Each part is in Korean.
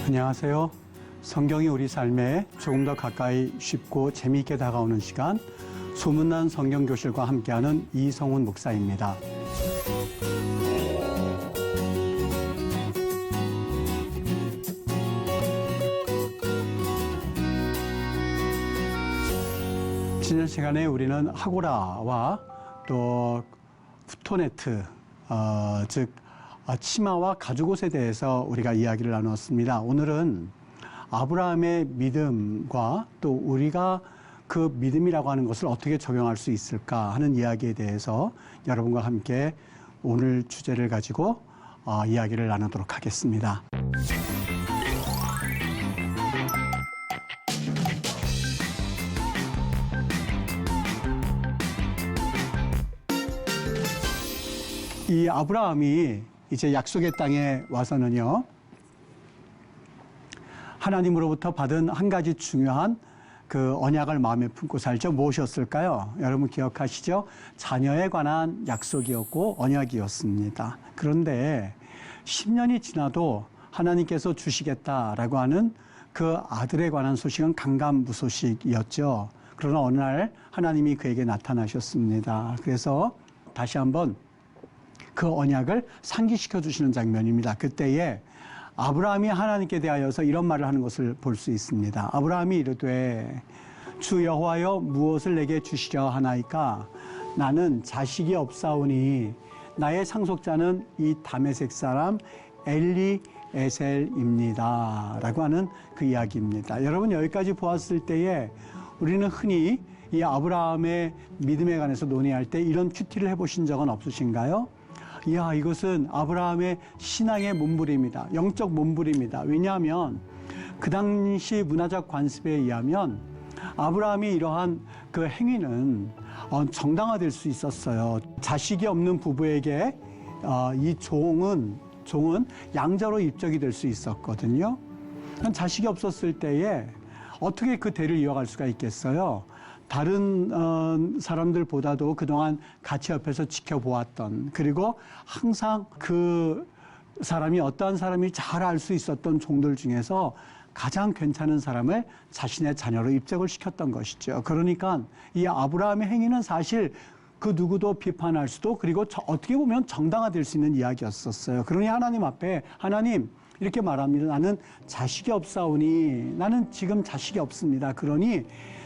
안녕하세요. 성경이 우리 삶에 조금 더 가까이 쉽고 재미있게 다가오는 시간, 소문난 성경교실과 함께하는 이성훈 목사입니다. 지난 시간에 우리는 하고라와 또 푸토네트, 즉 치마와 가죽옷에 대해서 우리가 이야기를 나눴습니다. 오늘은 아브라함의 믿음과 또 우리가 그 믿음이라고 하는 것을 어떻게 적용할 수 있을까 하는 이야기에 대해서 여러분과 함께 오늘 주제를 가지고 이야기를 나누도록 하겠습니다. 이 아브라함이 이제 약속의 땅에 와서는요, 하나님으로부터 받은 한 가지 중요한 그 언약을 마음에 품고 살죠. 무엇이었을까요? 여러분 기억하시죠? 자녀에 관한 약속이었고 언약이었습니다. 그런데 10년이 지나도 하나님께서 주시겠다라고 하는 그 아들에 관한 소식은 강감무소식이었죠. 그러나 어느 날 하나님이 그에게 나타나셨습니다. 그래서 다시 한번 그 언약을 상기시켜 주시는 장면입니다. 그때에 아브라함이 하나님께 대하여서 이런 말을 하는 것을 볼 수 있습니다. 아브라함이 이르되 주 여호와여 무엇을 내게 주시려 하나이까? 나는 자식이 없사오니 나의 상속자는 이 다메섹 사람 엘리에셀입니다. 라고 하는 그 이야기입니다. 여러분 여기까지 보았을 때에 우리는 흔히 이 아브라함의 믿음에 관해서 논의할 때 이런 큐티를 해보신 적은 없으신가요? 이야, 이것은 아브라함의 신앙의 몸부림이다. 영적 몸부림이다. 왜냐하면 그 당시 문화적 관습에 의하면 아브라함이 이러한 그 행위는 정당화될 수 있었어요. 자식이 없는 부부에게 이 종은 양자로 입적이 될 수 있었거든요. 자식이 없었을 때에 어떻게 그 대를 이어갈 수가 있겠어요? 다른 사람들보다도 그동안 같이 옆에서 지켜보았던, 그리고 항상 그 사람이 어떠한 사람이 잘 알 수 있었던 종들 중에서 가장 괜찮은 사람을 자신의 자녀로 입적을 시켰던 것이죠. 그러니까 이 아브라함의 행위는 사실 그 누구도 비판할 수도, 그리고 어떻게 보면 정당화될 수 있는 이야기였었어요. 그러니 하나님 앞에 하나님 이렇게 말합니다. 나는 자식이 없사오니, 나는 지금 자식이 없습니다. 그러니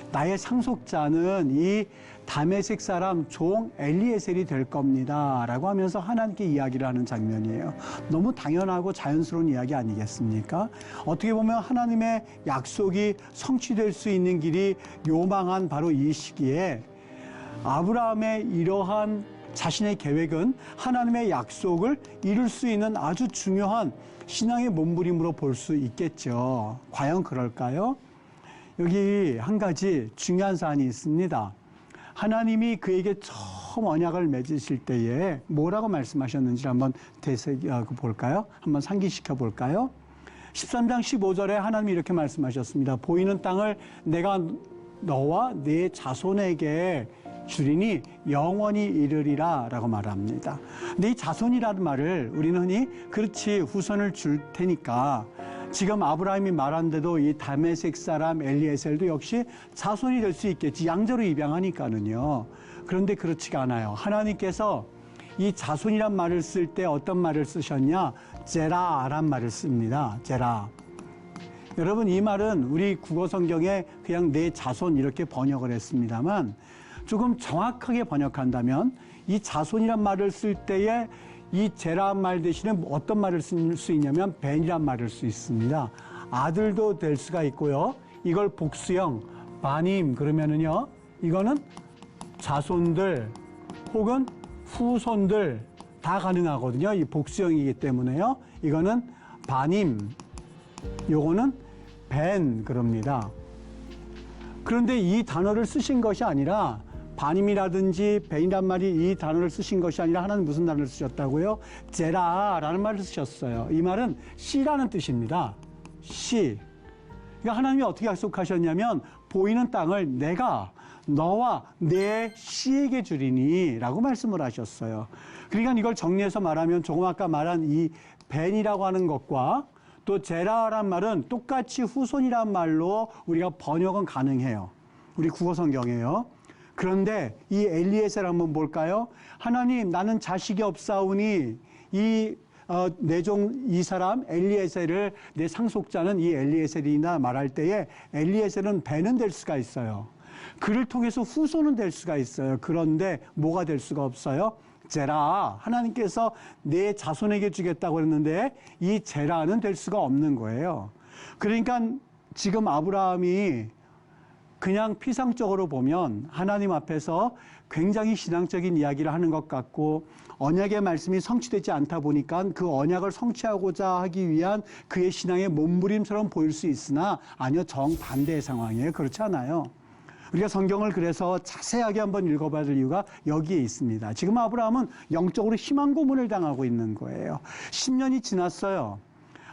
나의 상속자는 이 다메섹 사람 종 엘리에셀이 될 겁니다. 라고 하면서 하나님께 이야기를 하는 장면이에요. 너무 당연하고 자연스러운 이야기 아니겠습니까? 어떻게 보면 하나님의 약속이 성취될 수 있는 길이 요망한 바로 이 시기에 아브라함의 이러한 자신의 계획은 하나님의 약속을 이룰 수 있는 아주 중요한 신앙의 몸부림으로 볼 수 있겠죠. 과연 그럴까요? 여기 한 가지 중요한 사안이 있습니다. 하나님이 그에게 처음 언약을 맺으실 때에 뭐라고 말씀하셨는지 한번 볼까요? 한번 상기시켜 볼까요? 13장 15절에 하나님이 이렇게 말씀하셨습니다. 보이는 땅을 내가 너와 네 자손에게 주리니 영원히 이르리라 라고 말합니다. 근데 이 자손이라는 말을 우리는 흔히 그렇지 후손을 줄 테니까 지금 아브라함이 말한데도 이 다메섹 사람 엘리에셀도 역시 자손이 될 수 있겠지. 양자로 입양하니까는요. 그런데 그렇지가 않아요. 하나님께서 이 자손이란 말을 쓸 때 어떤 말을 쓰셨냐? 제라란 말을 씁니다. 제라. 여러분 이 말은 우리 국어 성경에 그냥 내 자손 이렇게 번역을 했습니다만 조금 정확하게 번역한다면 이 자손이란 말을 쓸 때에 이 제라한 말 대신에 어떤 말을 쓸 수 있냐면 벤이란 말을 쓸 수 있습니다. 아들도 될 수가 있고요. 이걸 복수형 바님 그러면은요. 이거는 자손들 혹은 후손들 다 가능하거든요. 이 복수형이기 때문에요. 이거는 바님, 요거는 벤 그럽니다. 그런데 이 단어를 쓰신 것이 아니라 바님이라든지 벤이란 말이 이 단어를 쓰신 것이 아니라 하나는 무슨 단어를 쓰셨다고요? 제라라는 말을 쓰셨어요. 이 말은 씨라는 뜻입니다. 씨. 그러니까 하나님이 어떻게 약속하셨냐면 보이는 땅을 내가 너와 내 씨에게 주리니 라고 말씀을 하셨어요. 그러니까 이걸 정리해서 말하면 조금 아까 말한 이 벤이라고 하는 것과 또 제라란 말은 똑같이 후손이란 말로 우리가 번역은 가능해요. 우리 국어 성경에요. 그런데 이 엘리에셀 한번 볼까요? 하나님, 나는 자식이 없사오니 내 종 이 사람 엘리에셀을, 내 상속자는 이 엘리에셀이나 말할 때에 엘리에셀은 배는 될 수가 있어요. 그를 통해서 후손은 될 수가 있어요. 그런데 뭐가 될 수가 없어요? 제라, 하나님께서 내 자손에게 주겠다고 했는데 이 제라는 될 수가 없는 거예요. 그러니까 지금 아브라함이 그냥 피상적으로 보면 하나님 앞에서 굉장히 신앙적인 이야기를 하는 것 같고, 언약의 말씀이 성취되지 않다 보니까 그 언약을 성취하고자 하기 위한 그의 신앙의 몸부림처럼 보일 수 있으나, 아니요, 정반대의 상황이에요. 그렇지 않아요. 우리가 성경을 그래서 자세하게 한번 읽어봐야 될 이유가 여기에 있습니다. 지금 아브라함은 영적으로 희망 고문을 당하고 있는 거예요. 10년이 지났어요.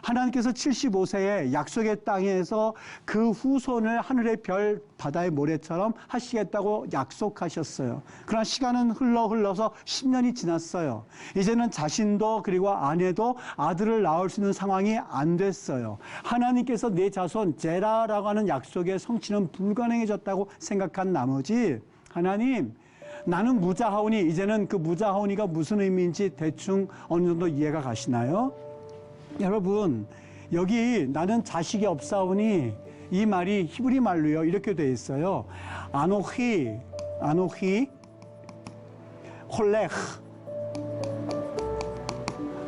하나님께서 75세에 약속의 땅에서 그 후손을 하늘의 별, 바다의 모래처럼 하시겠다고 약속하셨어요. 그러나 시간은 흘러서 10년이 지났어요. 이제는 자신도 그리고 아내도 아들을 낳을 수 있는 상황이 안 됐어요. 하나님께서 내 자손 제라라고 하는 약속의 성취는 불가능해졌다고 생각한 나머지, 하나님, 나는 무자하오니, 이제는 그 무자하오니가 무슨 의미인지 대충 어느 정도 이해가 가시나요? 여러분, 여기 나는 자식이 없사오니, 이 말이 히브리 말로요 이렇게 되어 있어요. 아노히 홀레흐,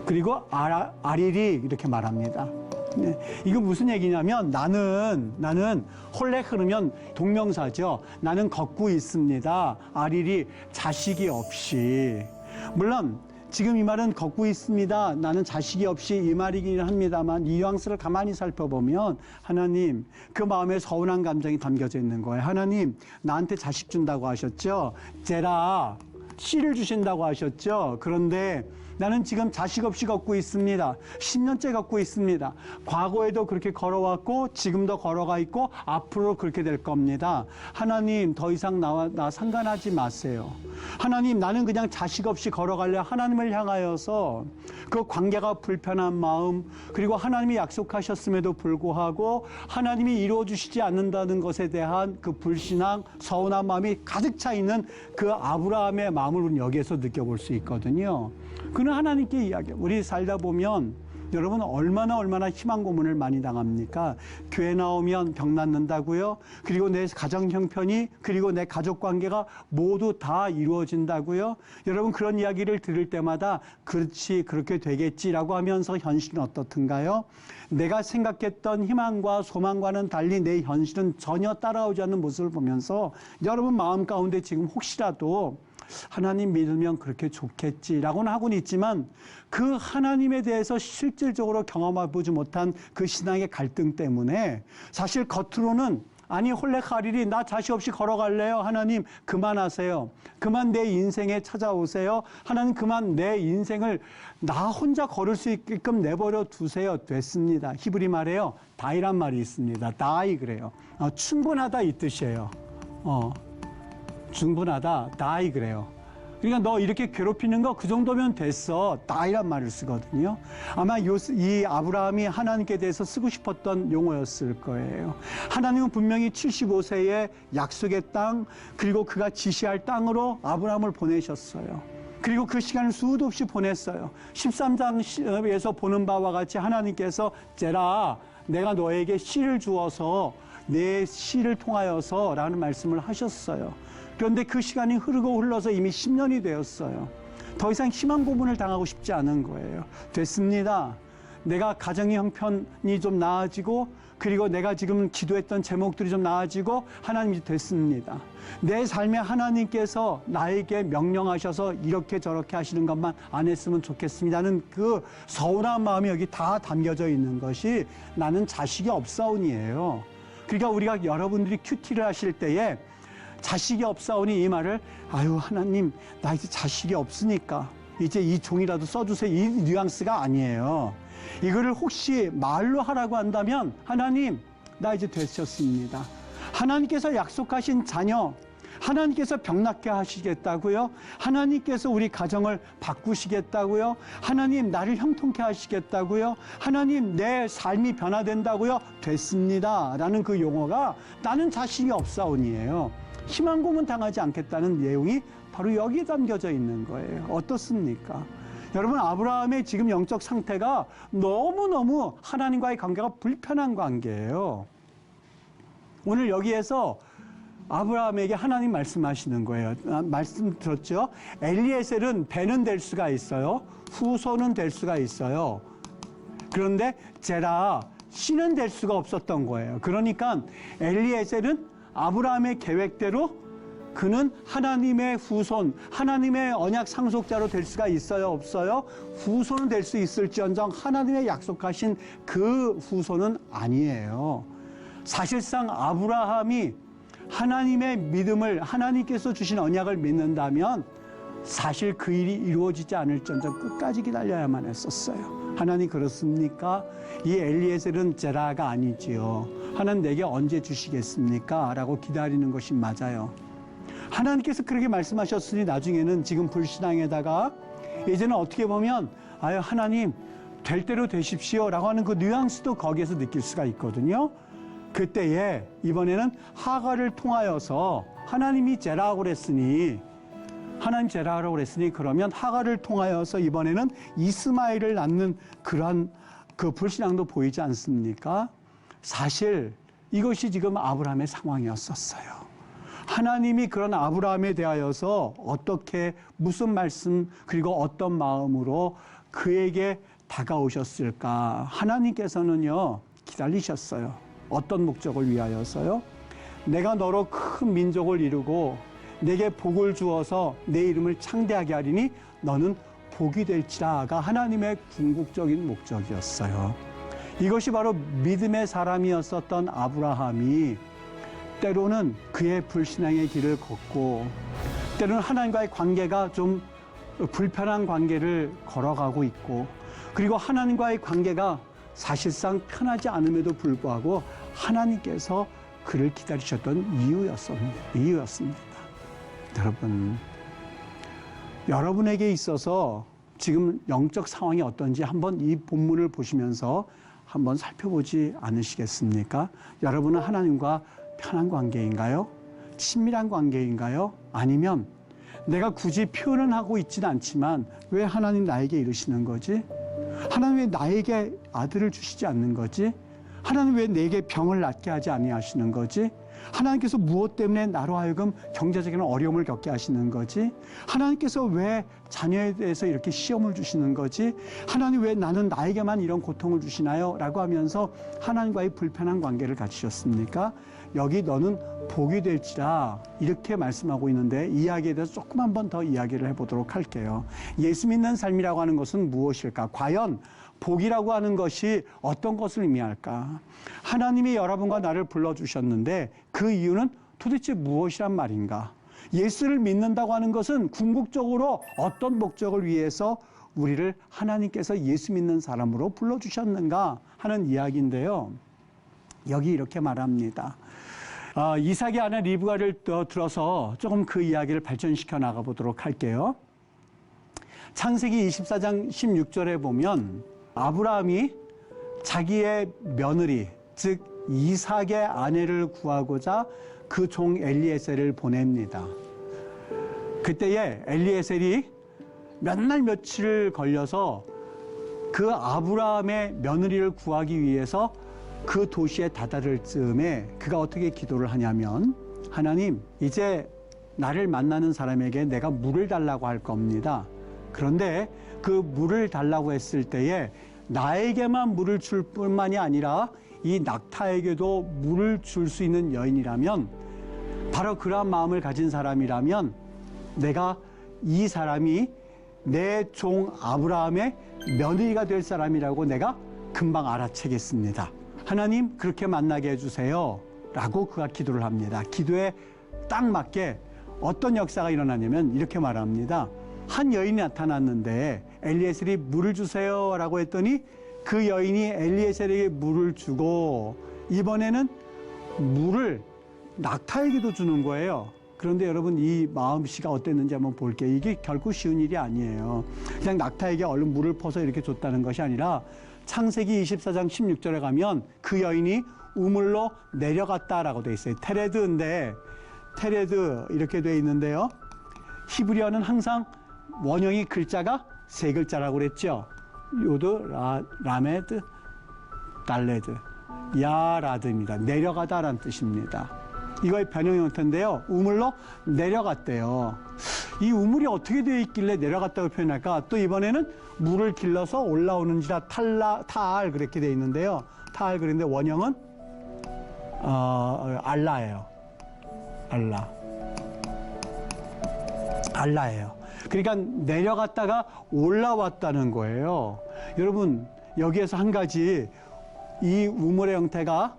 그리고 아리리, 이렇게 말합니다. 네, 이거 무슨 얘기냐면, 나는 홀레흐 그러면 동명사죠. 나는 걷고 있습니다. 아리리, 자식이 없이. 물론 지금 이 말은 걷고 있습니다, 나는 자식이 없이, 이 말이긴 합니다만, 이 뉘앙스를 가만히 살펴보면 하나님, 그 마음에 서운한 감정이 담겨져 있는 거예요. 하나님, 나한테 자식 준다고 하셨죠? 제라, 씨를 주신다고 하셨죠? 그런데 나는 지금 자식 없이 걷고 있습니다. 10년째 걷고 있습니다. 과거에도 그렇게 걸어왔고 지금도 걸어가 있고 앞으로 그렇게 될 겁니다. 하나님, 더 이상 나 상관하지 마세요. 하나님, 나는 그냥 자식 없이 걸어갈래. 하나님을 향하여서 그 관계가 불편한 마음, 그리고 하나님이 약속하셨음에도 불구하고 하나님이 이루어주시지 않는다는 것에 대한 그 불신앙, 서운한 마음이 가득 차 있는 그 아브라함의 마음을 우리는 여기에서 느껴볼 수 있거든요. 그는 하나님께 이야기해요. 우리 살다 보면 여러분 얼마나 희망 고문을 많이 당합니까? 교회 나오면 병 낫는다고요? 그리고 내 가정 형편이, 그리고 내 가족 관계가 모두 다 이루어진다고요? 여러분, 그런 이야기를 들을 때마다 그렇지, 그렇게 되겠지라고 하면서 현실은 어떻든가요? 내가 생각했던 희망과 소망과는 달리 내 현실은 전혀 따라오지 않는 모습을 보면서 여러분 마음 가운데 지금 혹시라도 하나님 믿으면 그렇게 좋겠지라고는 하고는 있지만, 그 하나님에 대해서 실질적으로 경험해보지 못한 그 신앙의 갈등 때문에 사실 겉으로는, 아니 홀레카리리, 나 자식 없이 걸어갈래요. 하나님 그만하세요. 그만 내 인생에 찾아오세요. 하나님 그만 내 인생을 나 혼자 걸을 수 있게끔 내버려 두세요. 됐습니다. 히브리 말에요, 다이란 말이 있습니다. 다이 그래요. 충분하다 이 뜻이에요. 충분하다, 다이 그래요. 그러니까 너 이렇게 괴롭히는 거 그 정도면 됐어, 다이란 말을 쓰거든요. 아마 이 아브라함이 하나님께 대해서 쓰고 싶었던 용어였을 거예요. 하나님은 분명히 75세의 약속의 땅, 그리고 그가 지시할 땅으로 아브라함을 보내셨어요. 그리고 그 시간을 수도 없이 보냈어요. 13장에서 보는 바와 같이 하나님께서 제라, 내가 너에게 씨를 주어서 내 씨를 통하여서 라는 말씀을 하셨어요. 그런데 그 시간이 흘러서 이미 10년이 되었어요. 더 이상 희망 고문을 당하고 싶지 않은 거예요. 됐습니다. 내가 가정의 형편이 좀 나아지고, 그리고 내가 지금 기도했던 제목들이 좀 나아지고, 하나님이 됐습니다. 내 삶에 하나님께서 나에게 명령하셔서 이렇게 저렇게 하시는 것만 안 했으면 좋겠습니다는 그 서운한 마음이 여기 다 담겨져 있는 것이 나는 자식이 없사온이에요. 그러니까 우리가 여러분들이 큐티를 하실 때에 자식이 없사오니, 이 말을, 아유 하나님, 나 이제 자식이 없으니까 이제 이 종이라도 써주세요, 이 뉘앙스가 아니에요. 이거를 혹시 말로 하라고 한다면, 하나님 나 이제 되셨습니다. 하나님께서 약속하신 자녀, 하나님께서 병낫게 하시겠다고요? 하나님께서 우리 가정을 바꾸시겠다고요? 하나님 나를 형통케 하시겠다고요? 하나님 내 삶이 변화된다고요? 됐습니다 라는 그 용어가 나는 자신이 없사오니에요. 희망 고문 당하지 않겠다는 내용이 바로 여기에 담겨져 있는 거예요. 어떻습니까? 여러분, 아브라함의 지금 영적 상태가 너무너무 하나님과의 관계가 불편한 관계예요. 오늘 여기에서 아브라함에게 하나님 말씀하시는 거예요. 말씀 들었죠? 엘리에셀은 배는 될 수가 있어요. 후손은 될 수가 있어요. 그런데 제라 씨는 될 수가 없었던 거예요. 그러니까 엘리에셀은 아브라함의 계획대로 그는 하나님의 후손, 하나님의 언약 상속자로 될 수가 있어요, 없어요? 후손은 될 수 있을지언정 하나님의 약속하신 그 후손은 아니에요. 사실상 아브라함이 하나님의 믿음을, 하나님께서 주신 언약을 믿는다면 사실 그 일이 이루어지지 않을지언정 끝까지 기다려야만 했었어요. 하나님 그렇습니까? 이 엘리에셀은 제라가 아니지요. 하나님 내게 언제 주시겠습니까? 라고 기다리는 것이 맞아요. 하나님께서 그렇게 말씀하셨으니 나중에는 지금 불신앙에다가 이제는 어떻게 보면 아유 하나님 될 대로 되십시오 라고 하는 그 뉘앙스도 거기에서 느낄 수가 있거든요. 그때에 이번에는 하갈을 통하여서 하나님이 제라하고 그랬으니 하나님 제라하라고 그랬으니 그러면 하갈을 통하여서 이번에는 이스마엘을 낳는 그러한 그 불신앙도 보이지 않습니까? 사실 이것이 지금 아브라함의 상황이었었어요. 하나님이 그런 아브라함에 대하여서 어떻게 무슨 말씀 그리고 어떤 마음으로 그에게 다가오셨을까? 하나님께서는요 기다리셨어요. 어떤 목적을 위하여서요? 내가 너로 큰 민족을 이루고 내게 복을 주어서 내 이름을 창대하게 하리니 너는 복이 될지라가 하나님의 궁극적인 목적이었어요. 이것이 바로 믿음의 사람이었었던 아브라함이 때로는 그의 불신앙의 길을 걷고 때로는 하나님과의 관계가 좀 불편한 관계를 걸어가고 있고 그리고 하나님과의 관계가 사실상 편하지 않음에도 불구하고 하나님께서 그를 기다리셨던 이유였습니다. 여러분, 여러분에게 있어서 지금 영적 상황이 어떤지 한번 이 본문을 보시면서 한번 살펴보지 않으시겠습니까? 여러분은 하나님과 편한 관계인가요? 친밀한 관계인가요? 아니면 내가 굳이 표현은 하고 있지는 않지만 왜 하나님 나에게 이러시는 거지? 하나님 왜 나에게 아들을 주시지 않는 거지? 하나님 왜 내게 병을 낫게 하지 아니하시는 거지? 하나님께서 무엇 때문에 나로 하여금 경제적인 어려움을 겪게 하시는 거지? 하나님께서 왜 자녀에 대해서 이렇게 시험을 주시는 거지? 하나님 왜 나에게만 이런 고통을 주시나요? 라고 하면서 하나님과의 불편한 관계를 가지셨습니까? 여기 너는 복이 될지라 이렇게 말씀하고 있는데 이야기에 대해서 조금 한번 더 이야기를 해보도록 할게요. 예수 믿는 삶이라고 하는 것은 무엇일까? 과연 복이라고 하는 것이 어떤 것을 의미할까? 하나님이 여러분과 나를 불러주셨는데 그 이유는 도대체 무엇이란 말인가? 예수를 믿는다고 하는 것은 궁극적으로 어떤 목적을 위해서 우리를 하나님께서 예수 믿는 사람으로 불러주셨는가 하는 이야기인데요. 여기 이렇게 말합니다. 이삭의 아내 리브가를 들어서 조금 그 이야기를 발전시켜 나가보도록 할게요. 창세기 24장 16절에 보면 아브라함이 자기의 며느리, 즉 이삭의 아내를 구하고자 그 종 엘리에셀을 보냅니다. 그때에 엘리에셀이 몇 날 며칠 걸려서 그 아브라함의 며느리를 구하기 위해서 그 도시에 다다를 즈음에 그가 어떻게 기도를 하냐면 하나님, 이제 나를 만나는 사람에게 내가 물을 달라고 할 겁니다. 그런데 그 물을 달라고 했을 때에 나에게만 물을 줄 뿐만이 아니라 이 낙타에게도 물을 줄 수 있는 여인이라면 바로 그러한 마음을 가진 사람이라면 내가 이 사람이 내 종 아브라함의 며느리가 될 사람이라고 내가 금방 알아채겠습니다. 하나님 그렇게 만나게 해주세요 라고 그가 기도를 합니다. 기도에 딱 맞게 어떤 역사가 일어나냐면 이렇게 말합니다. 한 여인이 나타났는데 엘리에셀이 물을 주세요 라고 했더니 그 여인이 엘리에셀에게 물을 주고 이번에는 물을 낙타에게도 주는 거예요. 그런데 여러분 이 마음씨가 어땠는지 한번 볼게요. 이게 결코 쉬운 일이 아니에요. 그냥 낙타에게 얼른 물을 퍼서 이렇게 줬다는 것이 아니라 창세기 24장 16절에 가면 그 여인이 우물로 내려갔다라고 돼 있어요. 테레드인데 테레드 이렇게 돼 있는데요. 히브리어는 항상 원형이 글자가 세 글자라고 그랬죠. 요드, 라메드, 달레드, 야라드입니다. 내려가다라는 뜻입니다. 이거의 변형 형태인데요. 우물로 내려갔대요. 이 우물이 어떻게 되어 있길래 내려갔다고 표현할까? 또 이번에는 물을 길러서 올라오는지라 타알 그렇게 되어 있는데요. 타알 그런데 원형은 알라예요. 알라예요. 그러니까 내려갔다가 올라왔다는 거예요. 여러분 여기에서 한 가지 이 우물의 형태가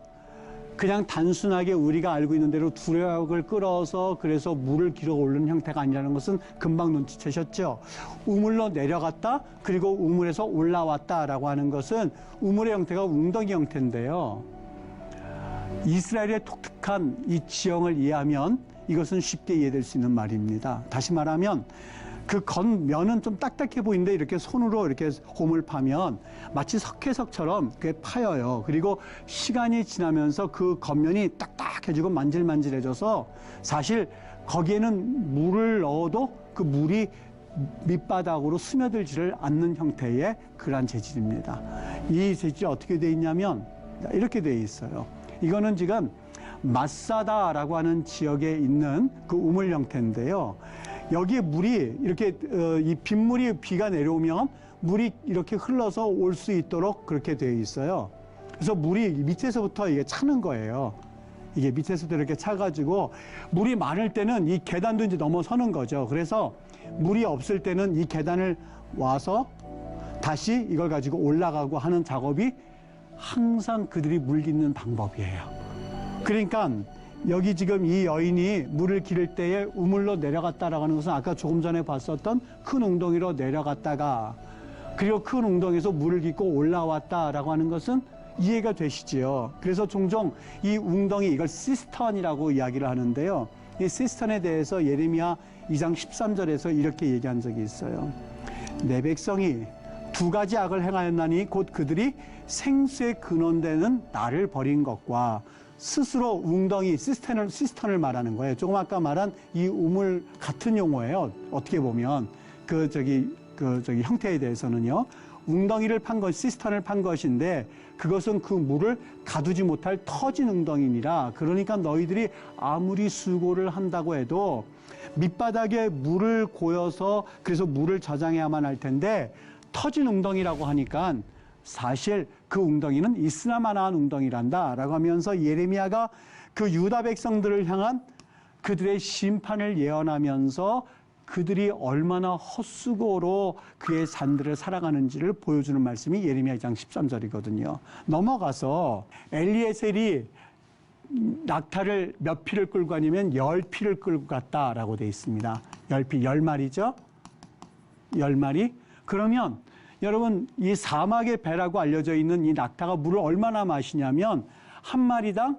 그냥 단순하게 우리가 알고 있는 대로 두력을 끌어서 그래서 물을 길어 오르는 형태가 아니라는 것은 금방 눈치채셨죠. 우물로 내려갔다 그리고 우물에서 올라왔다라고 하는 것은 우물의 형태가 웅덩이 형태인데요. 이스라엘의 독특한 이 지형을 이해하면 이것은 쉽게 이해될 수 있는 말입니다. 다시 말하면 그 겉면은 좀 딱딱해 보이는데 이렇게 손으로 이렇게 홈을 파면 마치 석회석처럼 그게 파여요. 그리고 시간이 지나면서 그 겉면이 딱딱해지고 만질만질해져서 사실 거기에는 물을 넣어도 그 물이 밑바닥으로 스며들지를 않는 형태의 그러한 재질입니다. 이 재질이 어떻게 되어 있냐면 이렇게 되어 있어요. 이거는 지금 마사다라고 하는 지역에 있는 그 우물 형태인데요. 여기에 물이 이렇게 이 빗물이 비가 내려오면 물이 이렇게 흘러서 올 수 있도록 그렇게 되어 있어요. 그래서 물이 밑에서부터 이게 차는 거예요. 이게 밑에서부터 이렇게 차가지고 물이 많을 때는 이 계단도 이제 넘어서는 거죠. 그래서 물이 없을 때는 이 계단을 와서 다시 이걸 가지고 올라가고 하는 작업이 항상 그들이 물 깃는 방법이에요. 그러니까 여기 지금 이 여인이 물을 기를 때에 우물로 내려갔다라고 하는 것은 아까 조금 전에 봤었던 큰 웅덩이로 내려갔다가 그리고 큰 웅덩이에서 물을 깃고 올라왔다라고 하는 것은 이해가 되시지요. 그래서 종종 이 웅덩이 이걸 시스턴이라고 이야기를 하는데요. 이 시스턴에 대해서 예레미야 2장 13절에서 이렇게 얘기한 적이 있어요. 내 백성이 두 가지 악을 행하였나니 곧 그들이 생수의 근원되는 나를 버린 것과 스스로 웅덩이, 시스턴을 말하는 거예요. 조금 아까 말한 이 우물 같은 용어예요. 어떻게 보면 그 형태에 대해서는요. 웅덩이를 판 것, 시스턴을 판 것인데 그것은 그 물을 가두지 못할 터진 웅덩이니라. 그러니까 너희들이 아무리 수고를 한다고 해도 밑바닥에 물을 고여서 그래서 물을 저장해야만 할 텐데 터진 웅덩이라고 하니까 사실 그 웅덩이는 있으나마나한 웅덩이란다 라고 하면서 예레미야가 그 유다 백성들을 향한 그들의 심판을 예언하면서 그들이 얼마나 헛수고로 그의 산들을 살아가는지를 보여주는 말씀이 예레미야 2장 13절이거든요. 넘어가서 엘리에셀이 낙타를 몇 피를 끌고 가냐면 10피를 끌고 갔다라고 되어 있습니다. 10피, 10마리죠? 10마리? 그러면 여러분 이 사막의 배라고 알려져 있는 이 낙타가 물을 얼마나 마시냐면 한 마리당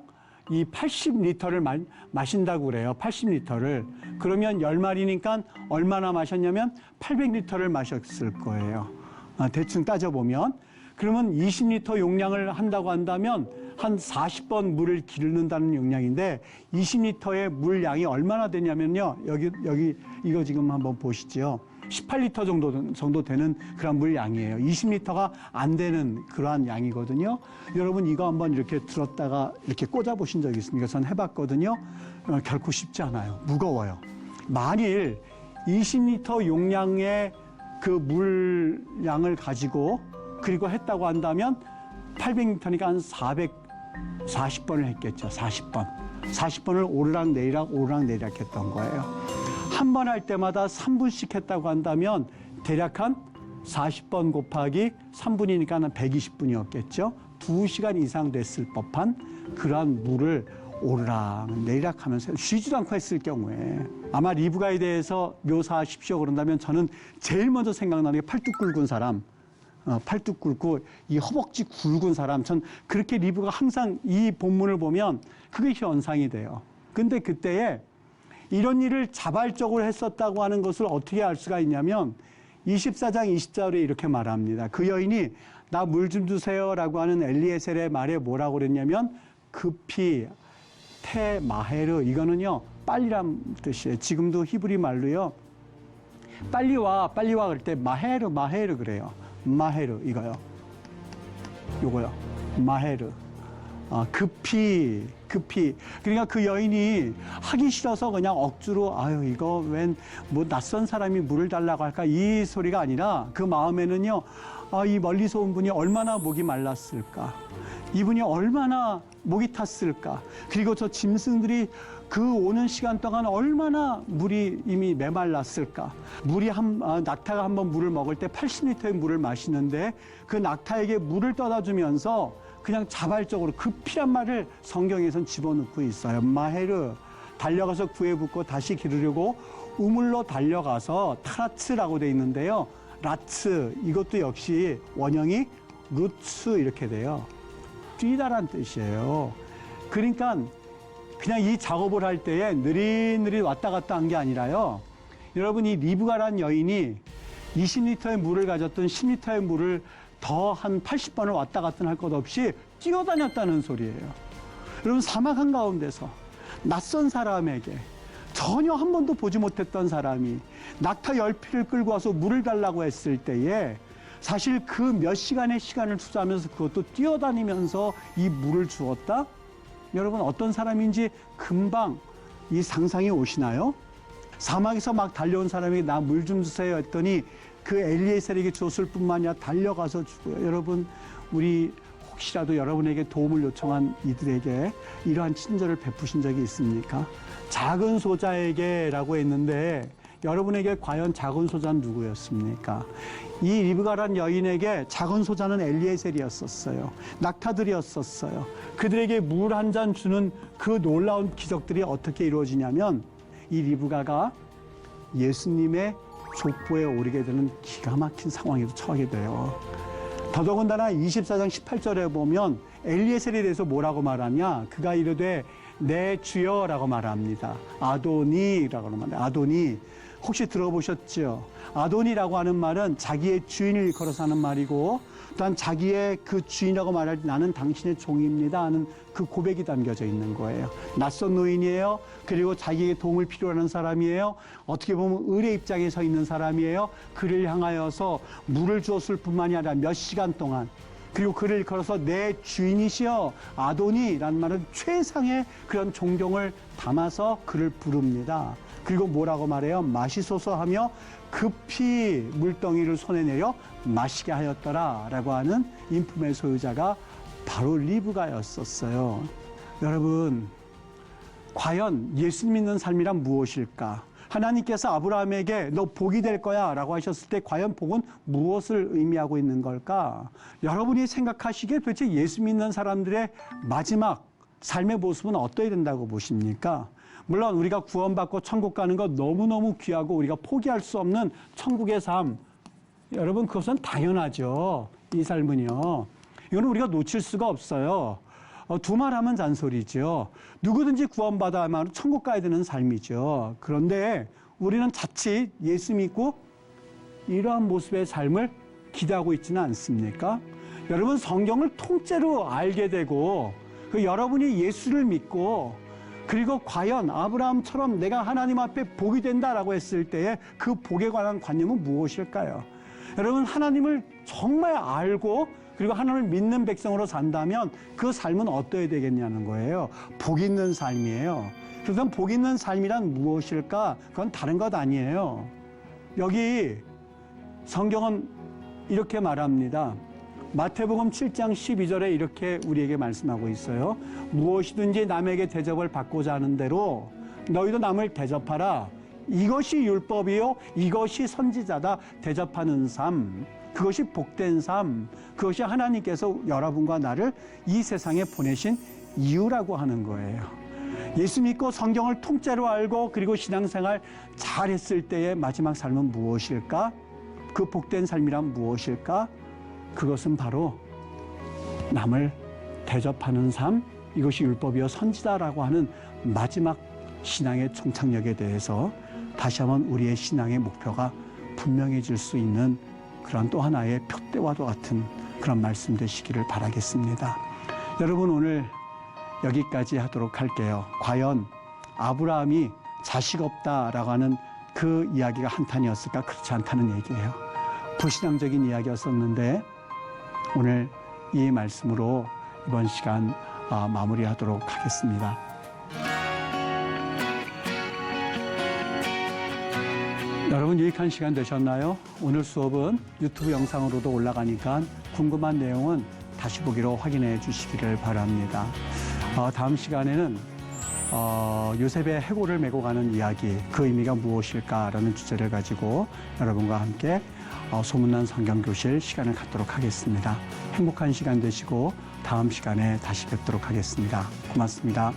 이 80리터를 마신다고 그래요. 80리터를. 그러면 10마리니까 얼마나 마셨냐면 800리터를 마셨을 거예요. 대충 따져보면. 그러면 20리터 용량을 한다고 한다면 한 40번 물을 기르는다는 용량인데 20리터의 물량이 얼마나 되냐면요. 여기 이거 지금 한번 보시죠. 18리터 정도 되는 그런 물량이에요. 20리터가 안 되는 그러한 양이거든요. 여러분 이거 한번 이렇게 들었다가 이렇게 꽂아 보신 적 있습니까? 전 해봤거든요. 결코 쉽지 않아요. 무거워요. 만일 20리터 용량의 그 물량을 가지고 그리고 했다고 한다면 800리터니까 한 440번을 했겠죠. 40번을 오르락 내리락 했던 거예요. 한 번 할 때마다 3분씩 했다고 한다면 대략 한 40번 곱하기 3분이니까 한 120분이었겠죠. 2시간 이상 됐을 법한 그러한 물을 오르락 내리락 하면서 쉬지도 않고 했을 경우에 아마 리브가에 대해서 묘사하십시오 그런다면 저는 제일 먼저 생각나는 게 팔뚝 굵은 사람. 팔뚝 굵고 이 허벅지 굵은 사람. 전 그렇게 리브가 항상 이 본문을 보면 그게 연상이 돼요. 근데 그때에 이런 일을 자발적으로 했었다고 하는 것을 어떻게 알 수가 있냐면 24장 20절에 이렇게 말합니다. 그 여인이 나 물 좀 주세요라고 하는 엘리에셀의 말에 뭐라고 그랬냐면 급히 테마헤르, 이거는요 빨리란 뜻이에요. 지금도 히브리 말로요 빨리 와 그럴 때 마헤르 그래요. 마헤르 이거요. 요거요. 마헤르. 급히. 그러니까 그 여인이 하기 싫어서 그냥 억지로 아유 이거 웬 뭐 낯선 사람이 물을 달라고 할까 이 소리가 아니라 그 마음에는요 이 멀리서 온 분이 얼마나 목이 말랐을까. 이분이 얼마나 목이 탔을까. 그리고 저 짐승들이 그 오는 시간 동안 얼마나 물이 이미 메말랐을까. 낙타가 한번 물을 먹을 때 80리터의 물을 마시는데 그 낙타에게 물을 떠다 주면서 그냥 자발적으로 급히란 말을 성경에선 집어넣고 있어요. 마헤르, 달려가서 구해붓고 다시 기르려고 우물로 달려가서 타라츠라고 돼 있는데요. 라츠, 이것도 역시 원형이 루츠 이렇게 돼요. 뛰다란 뜻이에요. 그러니까 그냥 이 작업을 할 때에 느릿느릿 왔다 갔다 한 게 아니라요. 여러분 이 리브가란 여인이 20리터의 물을 가졌던 10리터의 물을 더 한 80번을 왔다 갔다 할 것 없이 뛰어다녔다는 소리예요. 여러분 사막 한가운데서 낯선 사람에게 전혀 한 번도 보지 못했던 사람이 낙타 10피를 끌고 와서 물을 달라고 했을 때에 사실 그 몇 시간의 시간을 투자하면서 그것도 뛰어다니면서 이 물을 주었다? 여러분 어떤 사람인지 금방 이 상상이 오시나요? 사막에서 막 달려온 사람에게 나 물 좀 주세요 했더니 그 엘리에셀에게 줬을 뿐만 아니라 달려가서 주고요. 여러분 우리 혹시라도 여러분에게 도움을 요청한 이들에게 이러한 친절을 베푸신 적이 있습니까? 작은 소자에게라고 했는데 여러분에게 과연 작은 소자는 누구였습니까? 이 리브가란 여인에게 작은 소자는 엘리에셀이었었어요. 낙타들이었었어요. 그들에게 물 한 잔 주는 그 놀라운 기적들이 어떻게 이루어지냐면 이 리브가가 예수님의 족보에 오르게 되는 기가 막힌 상황에도 처하게 돼요. 더더군다나 24장 18절에 보면 엘리에셀에 대해서 뭐라고 말하냐? 그가 이르되 내 주여라고 말합니다. 아도니라고 말합니다. 아도니. 혹시 들어보셨죠? 아도니라고 하는 말은 자기의 주인을 일컬어서 하는 말이고 또한 자기의 그 주인이라고 말할 때 나는 당신의 종입니다 하는 그 고백이 담겨져 있는 거예요. 낯선 노인이에요. 그리고 자기에게 도움을 필요로 하는 사람이에요. 어떻게 보면 을의 입장에 서 있는 사람이에요. 그를 향하여서 물을 주었을 뿐만이 아니라 몇 시간 동안 그리고 그를 일컬어서 내 주인이시여 아도니라는 말은 최상의 그런 존경을 담아서 그를 부릅니다. 그리고 뭐라고 말해요? 마시소서 하며 급히 물덩이를 손에 내려 마시게 하였더라 라고 하는 인품의 소유자가 바로 리브가였었어요. 여러분 과연 예수 믿는 삶이란 무엇일까? 하나님께서 아브라함에게 너 복이 될 거야 라고 하셨을 때 과연 복은 무엇을 의미하고 있는 걸까? 여러분이 생각하시기에 도대체 예수 믿는 사람들의 마지막 삶의 모습은 어떠해야 된다고 보십니까? 물론 우리가 구원받고 천국 가는 것 너무너무 귀하고 우리가 포기할 수 없는 천국의 삶. 여러분 그것은 당연하죠. 이 삶은요. 이거는 우리가 놓칠 수가 없어요. 두말하면 잔소리죠. 누구든지 구원받아야만 천국 가야 되는 삶이죠. 그런데 우리는 자칫 예수 믿고 이러한 모습의 삶을 기대하고 있지는 않습니까? 여러분 성경을 통째로 알게 되고 여러분이 예수를 믿고 그리고 과연 아브라함처럼 내가 하나님 앞에 복이 된다라고 했을 때에 그 복에 관한 관념은 무엇일까요? 여러분 하나님을 정말 알고 그리고 하나님을 믿는 백성으로 산다면 그 삶은 어떠해야 되겠냐는 거예요. 복 있는 삶이에요. 그래서 복 있는 삶이란 무엇일까? 그건 다른 것 아니에요. 여기 성경은 이렇게 말합니다. 마태복음 7장 12절에 이렇게 우리에게 말씀하고 있어요. 무엇이든지 남에게 대접을 받고자 하는 대로 너희도 남을 대접하라. 이것이 율법이요 이것이 선지자다. 대접하는 삶, 그것이 복된 삶, 그것이 하나님께서 여러분과 나를 이 세상에 보내신 이유라고 하는 거예요. 예수 믿고 성경을 통째로 알고 그리고 신앙생활 잘했을 때의 마지막 삶은 무엇일까? 그 복된 삶이란 무엇일까? 그것은 바로 남을 대접하는 삶, 이것이 율법이요 선지자라고 하는 마지막 신앙의 종착역에 대해서 다시 한번 우리의 신앙의 목표가 분명해질 수 있는 그런 또 하나의 표대와도 같은 그런 말씀 되시기를 바라겠습니다. 여러분, 오늘 여기까지 하도록 할게요. 과연 아브라함이 자식 없다라고 하는 그 이야기가 한탄이었을까? 그렇지 않다는 얘기예요. 불신앙적인 이야기였었는데 오늘 이 말씀으로 이번 시간 마무리하도록 하겠습니다. 여러분, 유익한 시간 되셨나요? 오늘 수업은 유튜브 영상으로도 올라가니까 궁금한 내용은 다시 보기로 확인해 주시기를 바랍니다. 다음 시간에는 요셉의 해골을 메고 가는 이야기, 그 의미가 무엇일까라는 주제를 가지고 여러분과 함께 소문난 성경교실 시간을 갖도록 하겠습니다. 행복한 시간 되시고 다음 시간에 다시 뵙도록 하겠습니다. 고맙습니다.